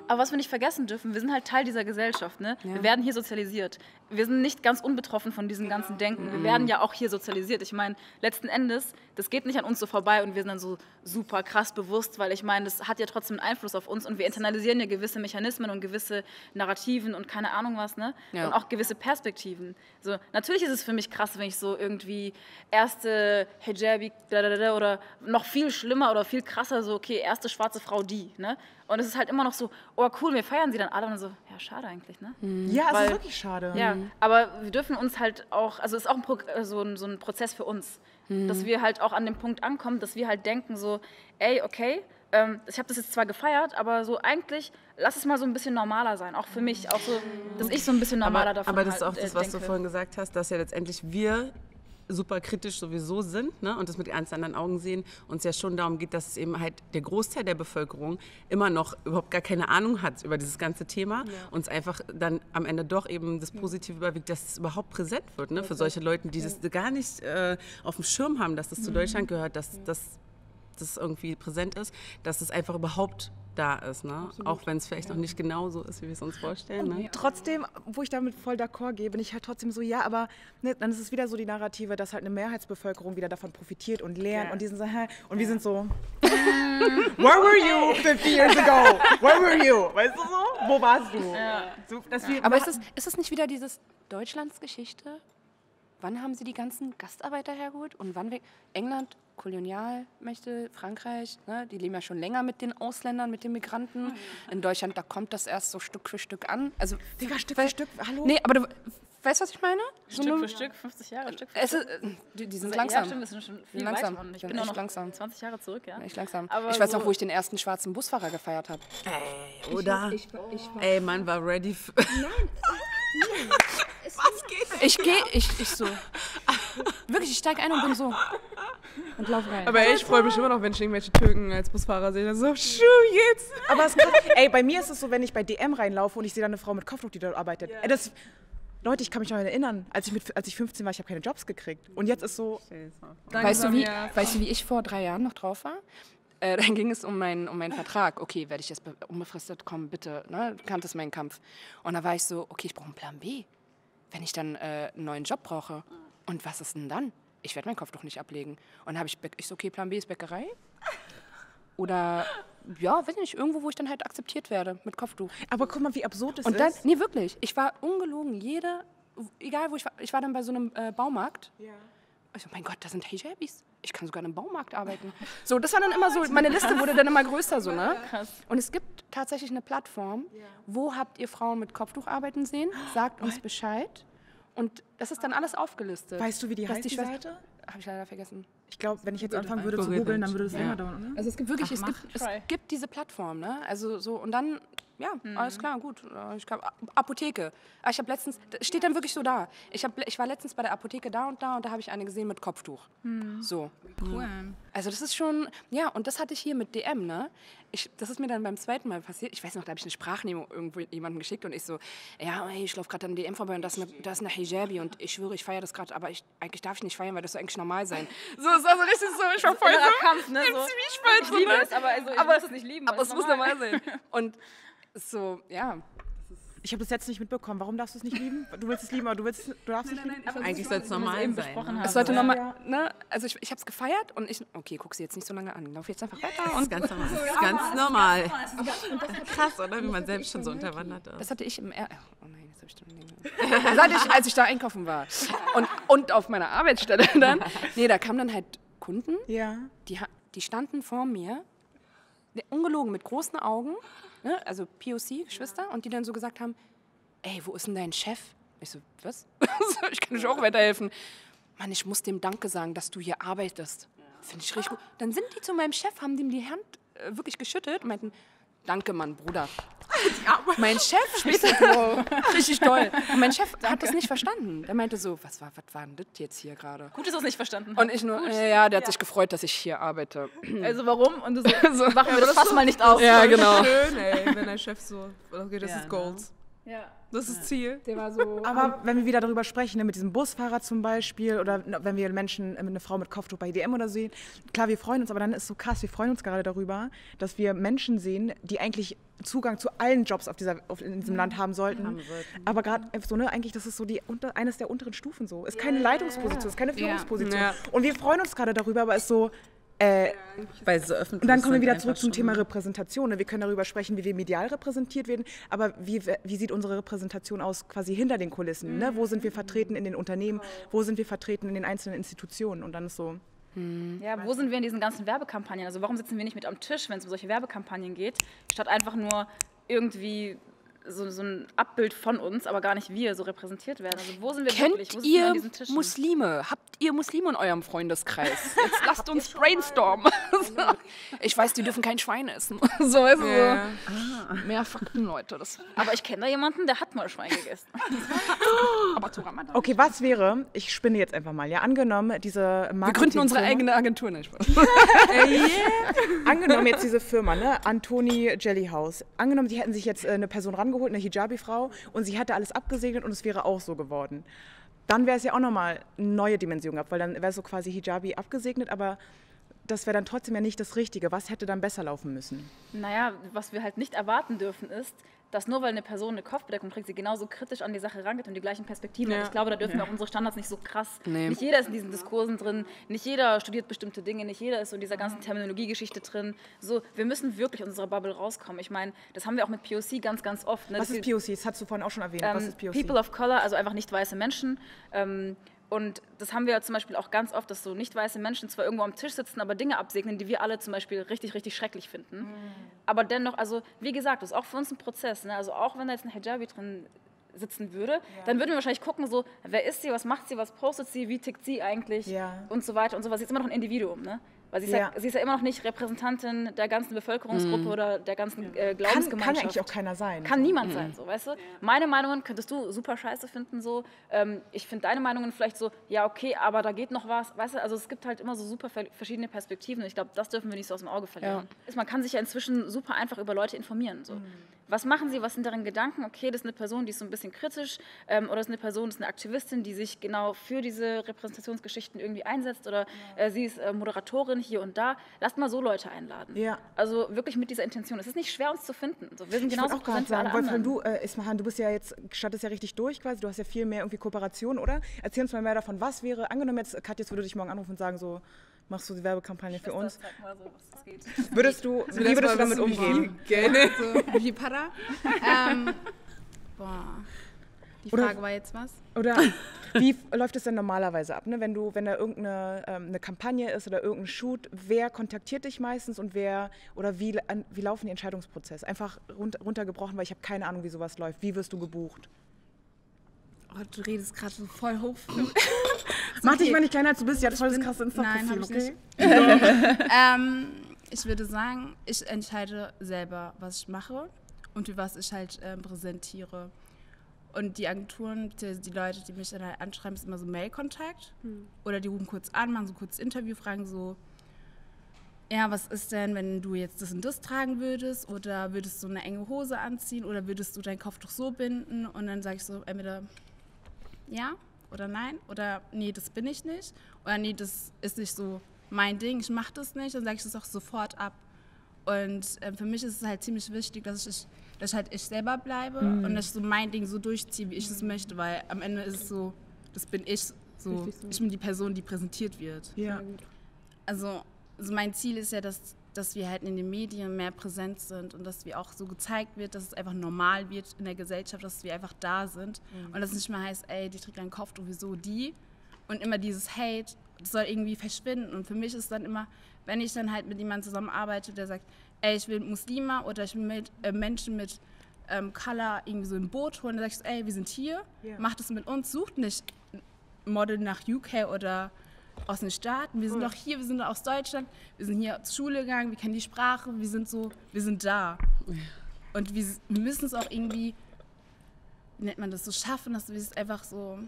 Aber was wir nicht vergessen dürfen, wir sind halt Teil dieser Gesellschaft. Ne? Ja. Wir werden hier sozialisiert. Wir sind nicht ganz unbetroffen von diesem ganzen Denken. Wir werden ja auch hier sozialisiert. Ich meine, letzten Endes, das geht nicht an uns so vorbei und wir sind dann so super krass bewusst, weil ich meine, das hat ja trotzdem einen Einfluss auf uns und wir internalisieren ja gewisse Mechanismen und gewisse Narrativen und keine Ahnung was, ne? Ja. Und auch gewisse Perspektiven. So, natürlich ist es für mich krass, wenn ich so irgendwie erste Hijabi oder noch viel schlimmer oder viel krasser so, okay, erste schwarze Frau, die, ne? Und es ist halt immer noch so, oh cool, wir feiern sie dann alle und so, ja, schade eigentlich, ne? Ja, es ist wirklich schade. Ja, aber wir dürfen uns halt auch, also es ist auch so ein Prozess für uns, dass wir halt auch an dem Punkt ankommen, dass wir halt denken so, ey, okay, ich habe das jetzt zwar gefeiert, aber so eigentlich, lass es mal so ein bisschen normaler sein, auch für mich, auch so, dass ich so ein bisschen normaler davon Aber das ist halt, auch das, was du vorhin gesagt hast, dass ja letztendlich wir super kritisch sowieso sind, ne, und das mit ganz anderen Augen sehen, uns ja schon darum geht, dass es eben halt der Großteil der Bevölkerung immer noch überhaupt gar keine Ahnung hat über dieses ganze Thema und es einfach dann am Ende doch eben das Positive überwiegt, dass es überhaupt präsent wird, ne, für solche Leute, die das gar nicht auf dem Schirm haben, dass das zu Deutschland gehört, dass das irgendwie präsent ist, dass es einfach überhaupt da ist, ne? Auch wenn es vielleicht noch nicht genau so ist, wie wir es uns vorstellen. Ne? Trotzdem, wo ich damit voll d'accord gehe, bin ich halt trotzdem so, ja, aber ne, dann ist es wieder so die Narrative, dass halt eine Mehrheitsbevölkerung wieder davon profitiert und lernt und die sind so, und wir sind so, where were you 50 years ago? Where were you? Weißt du so? Wo warst du? Ja. So, aber ist es nicht wieder dieses Deutschlands Geschichte? Wann haben sie die ganzen Gastarbeiter hergeholt und wann weg? England, Kolonialmächte, Frankreich, ne, die leben ja schon länger mit den Ausländern, mit den Migranten. In Deutschland, da kommt das erst so Stück für Stück an. Also, Digga, Stück für Stück, hallo? Nee, aber du weißt, was ich meine? Stück für Stück, 50 Jahre, Stück für Stück. Die sind langsam. Ja, stimmt, das sind schon viel langsam. weiter. Ich bin auch noch langsam. 20 Jahre zurück, ja. Echt langsam. Aber ich weiß noch, wo ich den ersten schwarzen Busfahrer gefeiert habe. Ey, oder? Ey, man war ready für... Nein. Was geht? Ich so. Wirklich, ich steige ein und bin so. Und lauf rein. Aber ey, ich freue mich immer noch, wenn ich irgendwelche Türken als Busfahrer sehe. So, jetzt. Aber es kann, ey, bei mir ist es so, wenn ich bei DM reinlaufe und ich sehe da eine Frau mit Kopftuch, die dort arbeitet. Ey, Leute, ich kann mich noch erinnern, als ich 15 war, ich habe keine Jobs gekriegt. Und jetzt ist so... Weißt du, wie ich vor 3 Jahren noch drauf war? Dann ging es um meinen Vertrag. Okay, werde ich jetzt unbefristet kommen, bitte. Ne? Du kanntest meinen Kampf. Und da war ich so, okay, ich brauche einen Plan B. Wenn ich dann einen neuen Job brauche. Und was ist denn dann? Ich werde meinen Kopftuch nicht ablegen. Und dann habe ich so, okay, Plan B ist Bäckerei. Oder, ja, weiß nicht, irgendwo, wo ich dann halt akzeptiert werde mit Kopftuch. Aber guck mal, wie absurd das und dann, ist. Nee, wirklich. Ich war ungelogen. Egal wo ich war dann bei so einem Baumarkt. Ja. Ich so, mein Gott, da sind Hijabis. Ich kann sogar in einem Baumarkt arbeiten. So, das war dann immer so, meine Liste wurde dann immer größer, so, ne? Krass. Und es gibt tatsächlich eine Plattform, wo habt ihr Frauen mit Kopftuch arbeiten sehen? Sagt uns Bescheid. Und das ist dann alles aufgelistet. Weißt du, wie die heißt, die Seite? Habe ich leider vergessen. Ich glaube, wenn ich jetzt anfangen würde zu googeln, dann würde es länger dauern, oder? Also es gibt wirklich, es gibt diese Plattform, ne? Also so, und dann, ja, alles klar, gut. Ich glaub, Apotheke. Ich habe letztens, steht dann wirklich so da. Ich war letztens bei der Apotheke da und da habe ich eine gesehen mit Kopftuch. So. Cool. Also das ist schon, ja, und das hatte ich hier mit DM, ne? Das ist mir dann beim zweiten Mal passiert. Ich weiß noch, da habe ich eine Sprachnehmung irgendwo jemandem geschickt und ich so, ja, hey, ich laufe gerade an DM vorbei und da ist eine Hijabi und ich schwöre, ich feiere das gerade, aber eigentlich darf ich nicht feiern, weil das soll eigentlich normal sein. So, es war so richtig so, ich war voll so Kampf, ne? im Zwiespalt. Ich liebe es, aber also, ich muss es nicht lieben. Aber es muss normal sein. Und so, ja. Ich habe das jetzt nicht mitbekommen. Warum darfst du es nicht lieben? Du willst es lieben, aber du darfst es nicht lieben? Eigentlich soll es normal sein. Es sollte normal, ne? Also ich habe es gefeiert und okay, guck sie jetzt nicht so lange an. Lauf jetzt einfach weiter. Das ist ganz normal. Das ist ganz normal. Krass, oder? Wie man selbst schon so unterwandert ist. Das hatte ich im oh nein, jetzt habe ich schon das hatte ich, als ich da einkaufen war. Und auf meiner Arbeitsstelle dann. Nee, da kamen dann halt Kunden, die standen vor mir, ungelogen, mit großen Augen, ne, also POC, Geschwister, und die dann so gesagt haben, ey, wo ist denn dein Chef? Ich so, was? Ich kann dir auch weiterhelfen. Mann, ich muss dem Danke sagen, dass du hier arbeitest. Finde ich richtig gut. Dann sind die zu meinem Chef, haben dem die Hand wirklich geschüttelt und meinten, danke, Mann, Bruder. Mein Chef später, richtig toll. Und mein Chef hat das nicht verstanden. Der meinte so, was war denn das jetzt hier gerade? Gut, dass du es nicht verstanden hast. Und ich nur, ja, der hat sich gefreut, dass ich hier arbeite. Also warum? Und so, machen wir das Fass mal nicht auf. Ja, genau. Schön, ey, wenn dein Chef so, okay, das ist Gold. Ja. Das ist das Ziel. Der war so. Aber wenn wir wieder darüber sprechen, ne, mit diesem Busfahrer zum Beispiel oder wenn wir Menschen, eine Frau mit Kopftuch bei DM oder so sehen, klar, wir freuen uns, aber dann ist so krass, wir freuen uns gerade darüber, dass wir Menschen sehen, die eigentlich Zugang zu allen Jobs in diesem Land haben sollten. Aber gerade so, ne, eigentlich, das ist so eines der unteren Stufen so. Ist keine Leitungsposition, ist keine Führungsposition. Ja. Und wir freuen uns gerade darüber, aber es ist so, Weil so öffentlich und dann kommen wir sind wieder einfach zurück zum schon- Thema Repräsentation. Ne? Wir können darüber sprechen, wie wir medial repräsentiert werden, aber wie sieht unsere Repräsentation aus quasi hinter den Kulissen? Ne? Wo sind wir vertreten in den Unternehmen? Wo sind wir vertreten in den einzelnen Institutionen? Und dann ist so... Ja, wo sind wir in diesen ganzen Werbekampagnen? Also warum sitzen wir nicht mit am Tisch, wenn es um solche Werbekampagnen geht, statt einfach nur irgendwie so ein Abbild von uns, aber gar nicht wir so repräsentiert werden? Also wo sind wir wirklich? Wo Kennt sitzen wir ihr an diesen Tischen? Muslime? Habt ihr Muslime in eurem Freundeskreis? Jetzt lasst uns brainstormen. Ich weiß, die dürfen kein Schwein essen. So, weißt du, so. Mehr Fakten, Leute. Aber ich kenne da jemanden, der hat mal Schwein gegessen. Aber zu Ramadan. Okay, was wäre, ich spinne jetzt einfach mal, ja, angenommen, diese Wir gründen unsere Marketingfirma- eigene Agentur. Nicht Spaß. Angenommen jetzt diese Firma, ne, Antoni Jellyhouse. Angenommen, die hätten sich jetzt eine Person rangeholt, eine Hijabi-Frau, und sie hätte alles abgesegnet und es wäre auch so geworden. Dann wäre es ja auch nochmal eine neue Dimension gehabt, weil dann wäre so quasi Hijabi abgesegnet, aber das wäre dann trotzdem ja nicht das Richtige. Was hätte dann besser laufen müssen? Naja, was wir halt nicht erwarten dürfen ist, dass nur weil eine Person eine Kopfbedeckung trägt, sie genauso kritisch an die Sache rangeht und die gleichen Perspektiven hat. Ich glaube, da dürfen wir auch unsere Standards nicht so krass. Nee. Nicht jeder ist in diesen Diskursen drin, nicht jeder studiert bestimmte Dinge, nicht jeder ist so in dieser ganzen Terminologiegeschichte drin. So, wir müssen wirklich aus unserer Bubble rauskommen. Ich meine, das haben wir auch mit POC ganz, ganz oft. Ne? Was ist POC? Das hast du vorhin auch schon erwähnt. Was ist POC? People of Color, also einfach nicht weiße Menschen. Und das haben wir zum Beispiel auch ganz oft, dass so nicht weiße Menschen zwar irgendwo am Tisch sitzen, aber Dinge absegnen, die wir alle zum Beispiel richtig, richtig schrecklich finden. Aber dennoch, also wie gesagt, das ist auch für uns ein Prozess. Ne? Also auch wenn da jetzt ein Hijabi drin sitzen würde, dann würden wir wahrscheinlich gucken, so, wer ist sie, was macht sie, was postet sie, wie tickt sie eigentlich und so weiter und so was. Sie ist immer noch ein Individuum, ne? Weil sie ist ja immer noch nicht Repräsentantin der ganzen Bevölkerungsgruppe oder der ganzen Glaubensgemeinschaft. Kann eigentlich auch keiner sein. Kann niemand sein, so, weißt du? Meine Meinungen könntest du super scheiße finden, so. Ich finde deine Meinungen vielleicht so, ja, okay, aber da geht noch was, weißt du? Also es gibt halt immer so super verschiedene Perspektiven und ich glaube, das dürfen wir nicht so aus dem Auge verlieren. Man kann sich ja inzwischen super einfach über Leute informieren, so. Was machen sie, was sind deren Gedanken? Okay, das ist eine Person, die ist so ein bisschen kritisch oder das ist eine Person, das ist eine Aktivistin, die sich genau für diese Repräsentationsgeschichten irgendwie einsetzt oder sie ist Moderatorin hier und da. Lasst mal so Leute einladen. Ja. Also wirklich mit dieser Intention. Es ist nicht schwer, uns zu finden. So, wir sind Ich wollte genauso auch gerade präsent wie alle sagen, anderen. Wolfram, Ismahan, du bist ja jetzt, startest ja richtig durch quasi, du hast ja viel mehr irgendwie Kooperation, oder? Erzähl uns mal mehr davon, was wäre, angenommen jetzt, Katja würde dich morgen anrufen und sagen so, machst du die Werbekampagne für uns? Sag mal so, was das geht. Wie würdest du damit umgehen? Gerne. So, wie Para? Die Oder- Frage war jetzt was? Oder wie läuft es denn normalerweise ab, ne? Wenn da irgendeine eine Kampagne ist oder irgendein Shoot, wer kontaktiert dich meistens und wie laufen die Entscheidungsprozesse? Einfach runtergebrochen, weil ich habe keine Ahnung, wie sowas läuft. Wie wirst du gebucht? Oh, du redest gerade so voll hoch. Mach dich mal nicht kleiner, als du bist. Ja, voll das krasse Nein, Insta-Profil, hab ich okay? nicht. Ich würde sagen, ich entscheide selber, was ich mache und für was ich halt präsentiere. Und die Agenturen, die Leute, die mich dann halt anschreiben, ist immer so Mail-Kontakt. Oder die rufen kurz an, machen so kurz Interview, fragen so, ja, was ist denn, wenn du jetzt das und das tragen würdest? Oder würdest du eine enge Hose anziehen? Oder würdest du deinen Kopftuch so binden? Und dann sage ich so entweder ja oder nein. Oder nee, das bin ich nicht. Oder nee, das ist nicht so mein Ding, ich mache das nicht. Dann sage ich das auch sofort ab. Und für mich ist es halt ziemlich wichtig, dass ich halt ich selber bleibe und dass ich so mein Ding so durchziehe, wie ich es möchte, weil am Ende ist es so, das bin ich so. Ich bin die Person, die präsentiert wird. Ja. Also mein Ziel ist ja, dass wir halt in den Medien mehr präsent sind und dass wir auch so gezeigt wird, dass es einfach normal wird in der Gesellschaft, dass wir einfach da sind und dass es nicht mehr heißt, ey, die trägt einen Kopftuch, wieso die? Und immer dieses Hate, das soll irgendwie verschwinden. Und für mich ist dann immer, wenn ich dann halt mit jemandem zusammenarbeite, der sagt, ey, ich will Muslime oder ich will mit Menschen mit Color irgendwie so ein Boot holen, dann sag ich so, ey, wir sind hier, macht es mit uns, sucht nicht ein Model nach UK oder aus den Staaten, wir sind doch hier, wir sind aus Deutschland, wir sind hier zur Schule gegangen, wir kennen die Sprache, wir sind da. Und wir müssen es auch irgendwie, wie nennt man das, so schaffen, dass wir es einfach so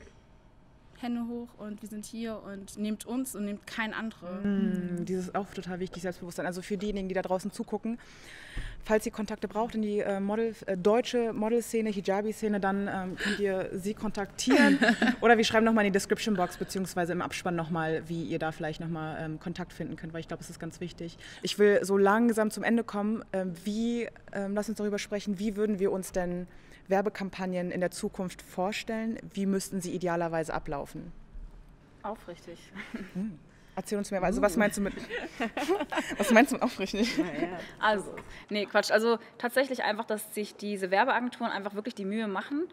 Hände hoch und wir sind hier und nehmt uns und nehmt keinen anderen. Dieses ist auch total wichtig, Selbstbewusstsein. Also für diejenigen, die da draußen zugucken, falls ihr Kontakte braucht in die deutsche Modelszene, Hijabi-Szene, dann könnt ihr sie kontaktieren. Oder wir schreiben nochmal in die Description-Box, beziehungsweise im Abspann nochmal, wie ihr da vielleicht nochmal Kontakt finden könnt, weil ich glaube, es ist ganz wichtig. Ich will so langsam zum Ende kommen. Lass uns darüber sprechen, wie würden wir uns denn Werbekampagnen in der Zukunft vorstellen? Wie müssten sie idealerweise ablaufen? Aufrichtig. Erzähl uns mehr. Also was meinst du mit aufrichtig? Also, nee, Quatsch. Also tatsächlich einfach, dass sich diese Werbeagenturen einfach wirklich die Mühe machen,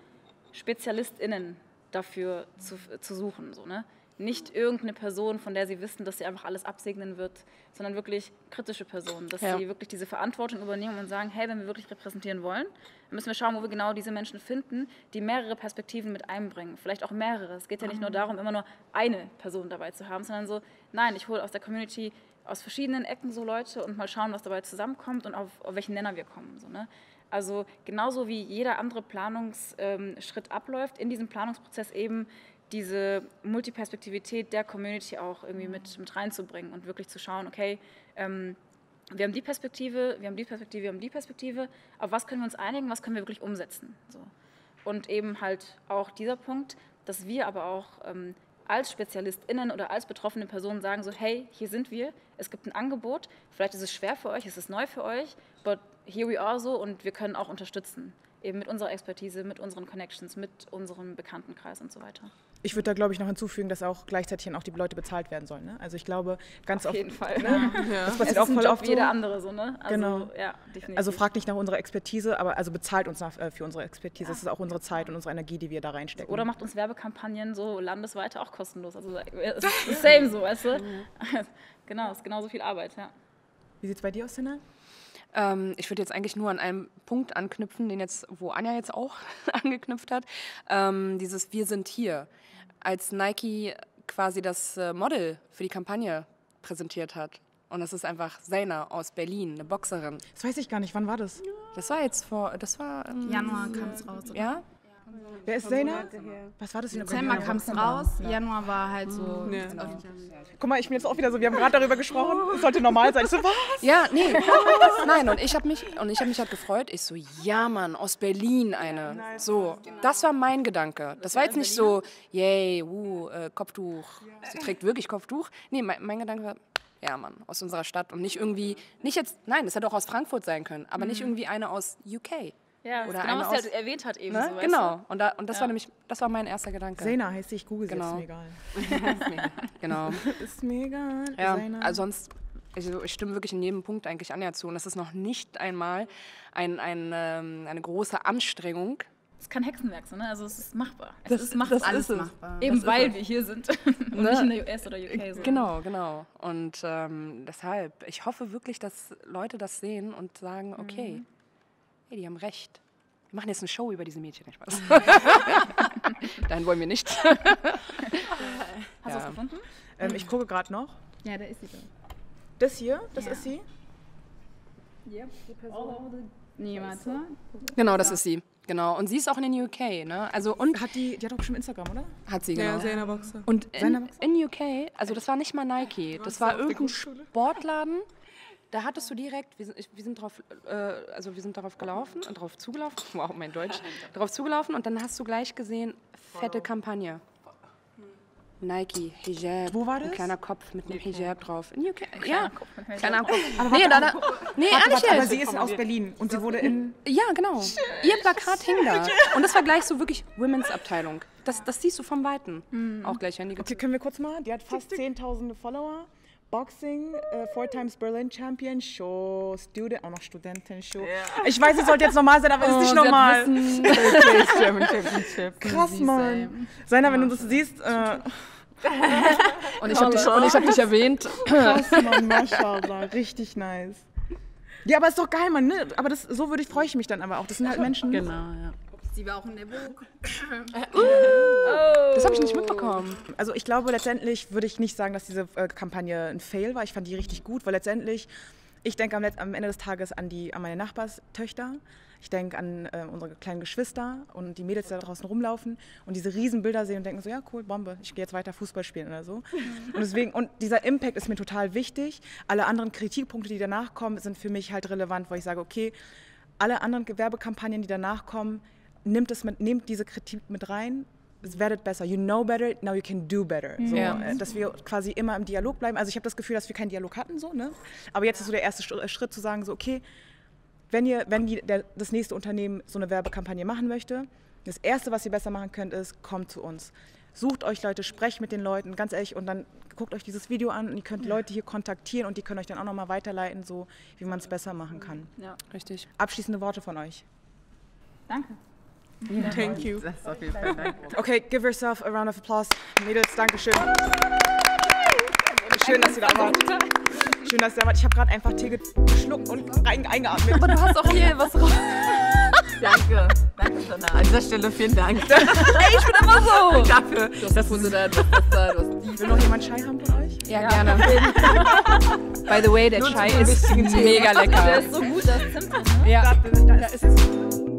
SpezialistInnen dafür zu suchen. So, ne? Nicht irgendeine Person, von der sie wissen, dass sie einfach alles absegnen wird, sondern wirklich kritische Personen, dass sie wirklich diese Verantwortung übernehmen und sagen, hey, wenn wir wirklich repräsentieren wollen, dann müssen wir schauen, wo wir genau diese Menschen finden, die mehrere Perspektiven mit einbringen, vielleicht auch mehrere. Es geht ja nicht nur darum, immer nur eine Person dabei zu haben, sondern so, nein, ich hole aus der Community aus verschiedenen Ecken so Leute und mal schauen, was dabei zusammenkommt und auf welchen Nenner wir kommen. So, ne? Also genauso wie jeder andere Planungsschritt abläuft, in diesem Planungsprozess eben diese Multiperspektivität der Community auch irgendwie mit reinzubringen und wirklich zu schauen, okay, wir haben die Perspektive, wir haben die Perspektive, wir haben die Perspektive, auf was können wir uns einigen, was können wir wirklich umsetzen. So. Und eben halt auch dieser Punkt, dass wir aber auch als SpezialistInnen oder als betroffene Personen sagen so, hey, hier sind wir, es gibt ein Angebot, vielleicht ist es schwer für euch, es ist neu für euch, but here we are so und wir können auch unterstützen. Eben mit unserer Expertise, mit unseren Connections, mit unserem Bekanntenkreis und so weiter. Ich würde da, glaube ich, noch hinzufügen, dass auch gleichzeitig auch die Leute bezahlt werden sollen. Ne? Also ich glaube, ganz oft... Auf jeden Fall. Ne? Ja. Das passiert auch voll oft wie jeder andere so, ne? Also, genau. Ja, definitiv. Also fragt nicht nach unserer Expertise, aber also bezahlt uns für unsere Expertise. Das ist auch unsere Zeit und unsere Energie, die wir da reinstecken. Oder macht uns Werbekampagnen so landesweit auch kostenlos. Also es ist same so, weißt du? Genau, es ist genauso viel Arbeit, ja. Wie sieht es bei dir aus, Sina? Ich würde jetzt eigentlich nur an einem Punkt anknüpfen, wo Anja jetzt auch angeknüpft hat. Dieses Wir sind hier. Als Nike quasi das Model für die Kampagne präsentiert hat. Und das ist einfach Zeina aus Berlin, eine Boxerin. Das weiß ich gar nicht. Wann war das? Das war Januar kam es raus. Ja? Wer ist Zeina? Was war das denn? Dezember kam es raus, Januar war halt so... Guck mal, ich bin jetzt auch wieder so, wir haben gerade darüber gesprochen, es sollte normal sein. Ich so, was? Ja, nee, nein, und ich habe mich halt gefreut. Ich so, ja Mann, aus Berlin eine. So, das war mein Gedanke. Das war jetzt nicht so, yay, Kopftuch. Sie trägt wirklich Kopftuch. Nee, mein Gedanke war, ja Mann, aus unserer Stadt und nicht irgendwie, nein, das hätte auch aus Frankfurt sein können, aber nicht irgendwie eine aus UK. Ja, oder genau, was aus, sie halt erwähnt hat eben. Ne? So, Genau, und das war nämlich, das war mein erster Gedanke. Zeina heißt sie, ich google sie, Genau. ist mir egal. Genau. Ist mir egal. Ja, Zeina. also sonst, ich stimme wirklich in jedem Punkt eigentlich Anja zu. Und das ist noch nicht einmal eine große Anstrengung. Es ist kein Hexenwerk, so, ne? Also es ist machbar. Das ist machbar. alles machbar. Eben weil wir hier sind und nicht in der US oder UK. So. Genau. Und deshalb, ich hoffe wirklich, dass Leute das sehen und sagen, okay, hey, die haben recht. Wir machen jetzt eine Show über diese Mädchen, nicht Spaß. Dahin wollen wir nicht. Hast du was gefunden? Ich gucke gerade noch. Ja, da ist sie doch. Das hier, das ist sie. Nee, warte. Genau, das ist sie. Genau. Und sie ist auch in den UK, ne? Also, und Die hat doch bestimmt Instagram, oder? hat sie, Ja, genau. Zeina Boxer. Und in UK, also das war nicht mal Nike, das war irgendein Sportladen. Da hattest du direkt, wir sind darauf gelaufen und darauf zugelaufen, wow, mein Deutsch, darauf zugelaufen und dann hast du gleich gesehen, fette Kampagne. Nike, Hijab, Wo war ein das? kleiner Kopf mit einem Hijab drauf. In UK, ja, Kopf. kleiner Kopf. Nee, ehrlich Aber jetzt. sie ist aus Berlin und sie wurde in... Ja, genau. Ihr Plakat hing da. Und das war gleich so wirklich Women's Abteilung. Das siehst du vom Weiten. Auch gleich Handy. Okay, können wir kurz mal? Die hat fast 10.000 Follower. Boxing, 4 times Berlin Champion, Show, Student, auch noch Studentin, Show. Yeah. Ich weiß, es sollte jetzt normal sein, aber es ist nicht normal. Krass, Mann. Zeina, wenn du das siehst, Und ich hab dich erwähnt. krass, Mann, Mashallah, richtig nice. Ja, aber ist doch geil, Mann, ne? Aber freue ich mich dann aber auch. Das sind halt Menschen. Genau, ja. Sie war auch in der Vogue. Das habe ich nicht mitbekommen. Also ich glaube, letztendlich würde ich nicht sagen, dass diese Kampagne ein Fail war. Ich fand die richtig gut, weil letztendlich Ich denke am Ende des Tages an meine Nachbarstöchter. Ich denke an unsere kleinen Geschwister und die Mädels, die da draußen rumlaufen und diese Riesenbilder sehen und denken so, ja cool, Bombe, ich gehe jetzt weiter Fußball spielen oder so. Und dieser Impact ist mir total wichtig. Alle anderen Kritikpunkte, die danach kommen, sind für mich halt relevant, wo ich sage, okay, alle anderen Werbekampagnen, die danach kommen, nehmt diese Kritik mit rein. Es werdet besser. You know better, now you can do better. So, dass wir quasi immer im Dialog bleiben. Also ich habe das Gefühl, dass wir keinen Dialog hatten, so, ne? Aber jetzt ist so der erste Schritt zu sagen, so okay, wenn das nächste Unternehmen so eine Werbekampagne machen möchte, das Erste, was ihr besser machen könnt, ist, kommt zu uns. Sucht euch Leute, sprecht mit den Leuten, ganz ehrlich, und dann guckt euch dieses Video an und ihr könnt Leute hier kontaktieren und die können euch dann auch nochmal weiterleiten, so wie man es besser machen kann. Ja, richtig. Abschließende Worte von euch. Danke. Thank you. Das ist auf jeden Fall danke. Okay, give yourself a round of applause. Mädels, Dankeschön. Schön, dass ihr da wart. Schön, dass ihr da wart. Ich habe gerade einfach Tee geschluckt und eingeatmet. Aber du hast auch hier was raus. Danke, danke Jana. An dieser Stelle vielen Dank. Ey, ich bin immer so. Dafür. Du hast Puse da, du hast da, du hast die. Will noch jemand Chai haben von euch? Ja, gerne. By the way, der Chai ist mega lecker. Der ist so gut, das Zimt, ne? Ja. Da ist es.